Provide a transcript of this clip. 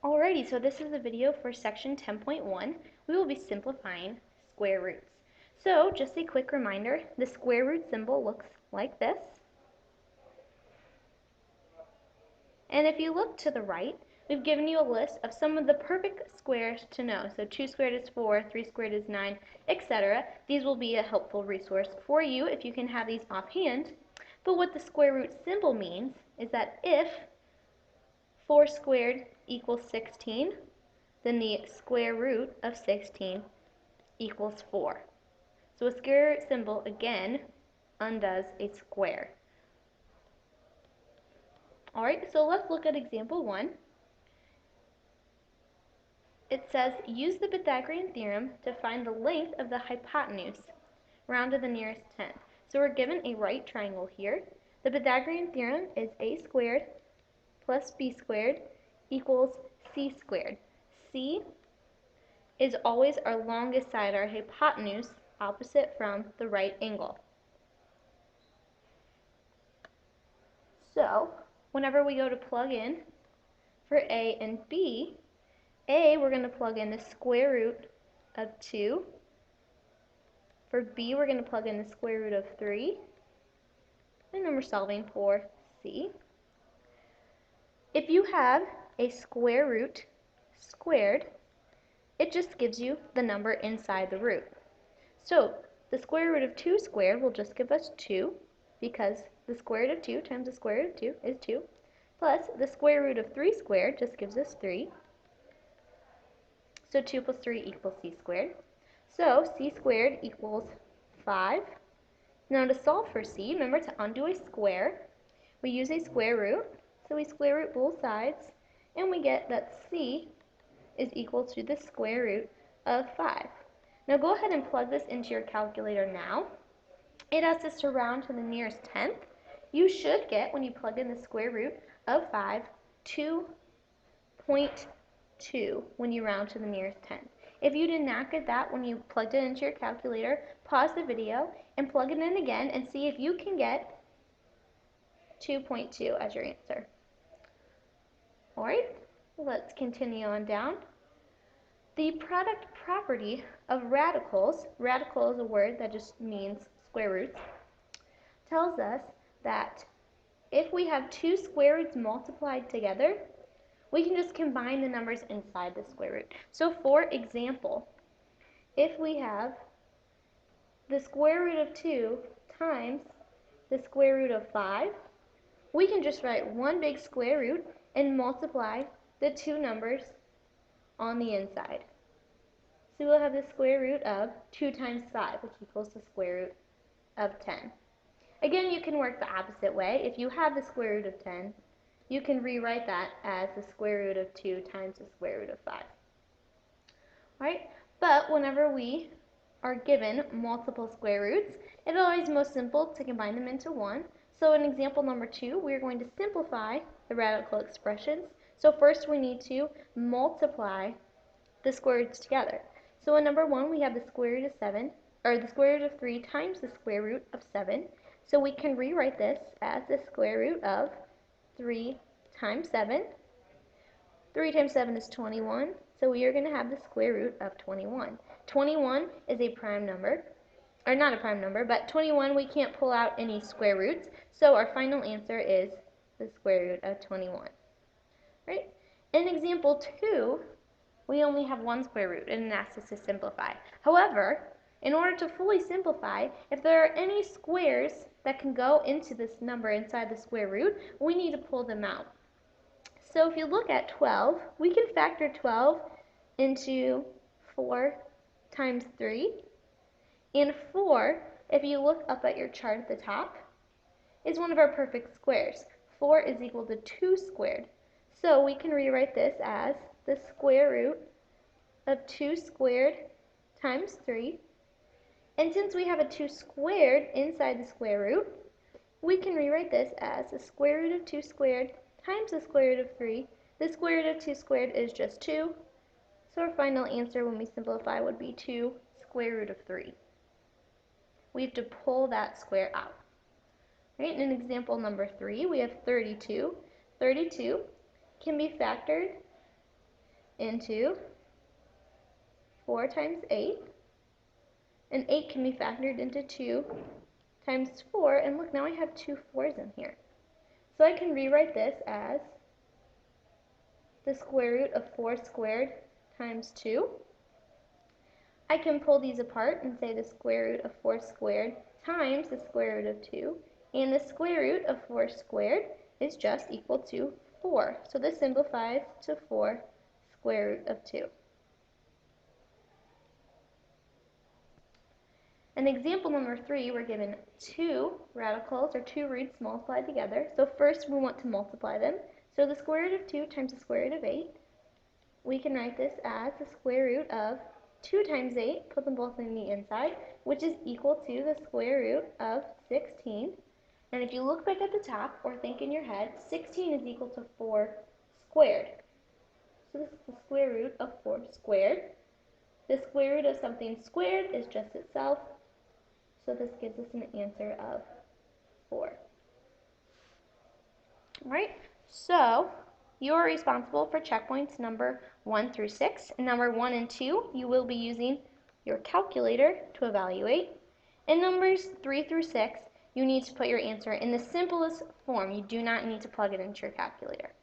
Alrighty, so this is a video for section 10.1. We will be simplifying square roots. So just a quick reminder, the square root symbol looks like this. And if you look to the right, we've given you a list of some of the perfect squares to know. So 2 squared is 4, 3 squared is 9, etc. These will be a helpful resource for you if you can have these offhand. But what the square root symbol means is that if 4 squared equals 16, then the square root of 16 equals 4. So a square root symbol, again, undoes a square. Alright, so let's look at example 1. It says, use the Pythagorean theorem to find the length of the hypotenuse, round to the nearest tenth. So we're given a right triangle here. The Pythagorean theorem is a squared plus b squared equals c squared. C is always our longest side, our hypotenuse, opposite from the right angle. So, whenever we go to plug in for A and B, A, we're going to plug in the square root of 2. For B, we're going to plug in the square root of 3. And then we're solving for C. If you have a square root squared, it just gives you the number inside the root. So the square root of 2 squared will just give us 2, because the square root of 2 times the square root of 2 is 2, plus the square root of 3 squared just gives us 3. So 2 plus 3 equals c squared. So c squared equals 5. Now to solve for c, remember to undo a square, we use a square root. So we square root both sides, and we get that c is equal to the square root of 5. Now go ahead and plug this into your calculator now. It asks us to round to the nearest tenth. You should get, when you plug in the square root of 5, 2.2 when you round to the nearest tenth. If you did not get that when you plugged it into your calculator, pause the video and plug it in again and see if you can get 2.2 as your answer. Alright, let's continue on down. The product property of radicals, radical is a word that just means square roots, tells us that if we have two square roots multiplied together, we can just combine the numbers inside the square root. So for example, if we have the square root of 2 times the square root of 5, we can just write one big square root and multiply the two numbers on the inside. So we'll have the square root of 2 times 5, which equals the square root of 10. Again, you can work the opposite way. If you have the square root of 10, you can rewrite that as the square root of 2 times the square root of 5. Alright, but whenever we are given multiple square roots, it's always most simple to combine them into one. So in example number 2, we're going to simplify the radical expressions. So first we need to multiply the square roots together. So in number 1, we have the square root of 7, or the square root of 3 times the square root of 7. So we can rewrite this as the square root of 3 times 7. 3 times 7 is 21, so we are going to have the square root of 21. 21 is a prime number, or not a prime number, but 21 we can't pull out any square roots, so our final answer is the square root of 21. Right? In example 2, we only have one square root, and it asks us to simplify. However, in order to fully simplify, if there are any squares that can go into this number inside the square root, we need to pull them out. So if you look at 12, we can factor 12 into 4 times 3. And 4, if you look up at your chart at the top, is one of our perfect squares. 4 is equal to 2 squared. So we can rewrite this as the square root of 2 squared times 3. And since we have a 2 squared inside the square root, we can rewrite this as the square root of 2 squared times the square root of 3. The square root of 2 squared is just 2. So our final answer when we simplify would be 2 square root of 3. We have to pull that square out. Right? In example number 3, we have 32. 32 can be factored into 4 times 8. And 8 can be factored into 2 times 4. And look, now I have 2 4's in here. So I can rewrite this as the square root of 4 squared times 2. I can pull these apart and say the square root of 4 squared times the square root of 2. And the square root of 4 squared is just equal to 4. So this simplifies to 4 square root of 2. In example number 3, we're given 2 radicals, or 2 roots multiplied together. So first we want to multiply them. So the square root of 2 times the square root of 8. We can write this as the square root of 2 times 8, put them both in the inside, which is equal to the square root of 16. And if you look back at the top, or think in your head, 16 is equal to 4 squared. So this is the square root of 4 squared. The square root of something squared is just itself, so this gives us an answer of 4. Alright, so you are responsible for checkpoints number 1 through 6. And number 1 and 2, you will be using your calculator to evaluate. And numbers 3 through 6, you need to put your answer in the simplest form. You do not need to plug it into your calculator.